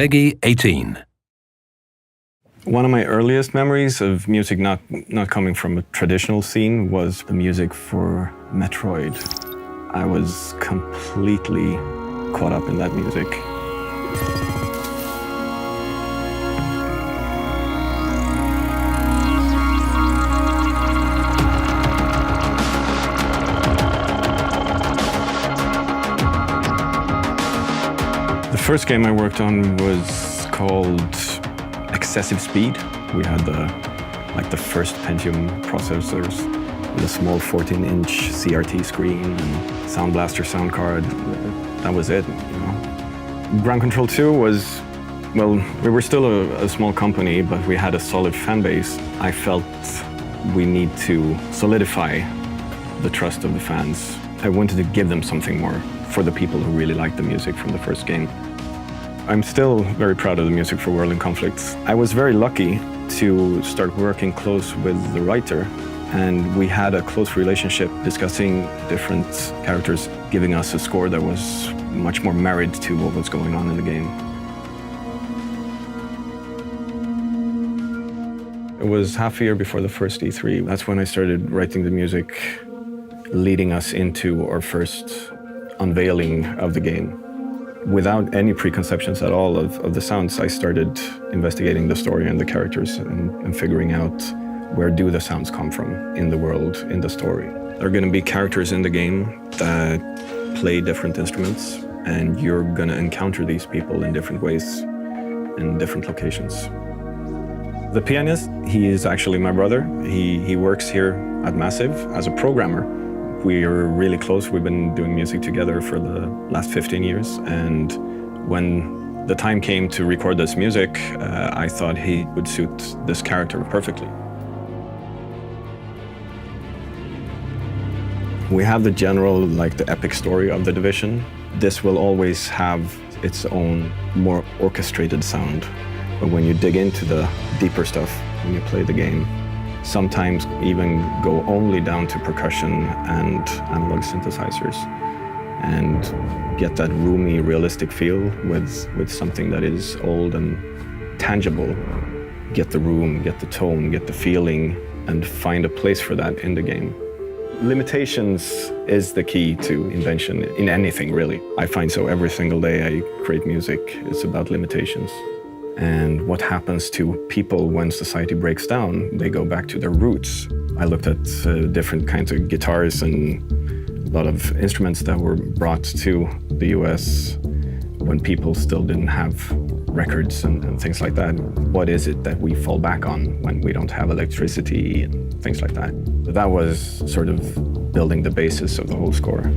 PEGI 18. One of my earliest memories of music not coming from a traditional scene was the music for Metroid. I was completely caught up in that music. The first game I worked on was called Excessive Speed. We had the first Pentium processors with a small 14-inch CRT screen and Sound Blaster sound card. That was it, you know. Ground Control 2 was, well, we were still a small company, but we had a solid fan base. I felt we need to solidify the trust of the fans. I wanted to give them something more for the people who really liked the music from the first game. I'm still very proud of the music for World in Conflict. I was very lucky to start working close with the writer, and we had a close relationship discussing different characters, giving us a score that was much more married to what was going on in the game. It was half a year before the first E3. That's when I started writing the music, leading us into our first unveiling of the game. Without any preconceptions at all of the sounds, I started investigating the story and the characters and figuring out where do the sounds come from in the world, in the story. There are going to be characters in the game that play different instruments, and you're going to encounter these people in different ways, in different locations. The pianist, he is actually my brother. He works here at Massive as a programmer. We're really close. We've been doing music together for the last 15 years. And when the time came to record this music, I thought he would suit this character perfectly. We have the general, the epic story of the Division. This will always have its own more orchestrated sound. But when you dig into the deeper stuff, when you play the game, sometimes even go only down to percussion and analog synthesizers and get that roomy, realistic feel with something that is old and tangible. Get the room, get the tone, get the feeling, and find a place for that in the game. Limitations is the key to invention in anything, really. I find so every single day I create music, it's about limitations. And what happens to people when society breaks down? They go back to their roots. I looked at different kinds of guitars and a lot of instruments that were brought to the US when people still didn't have records and things like that. What is it that we fall back on when we don't have electricity and things like that? That was sort of building the basis of the whole score.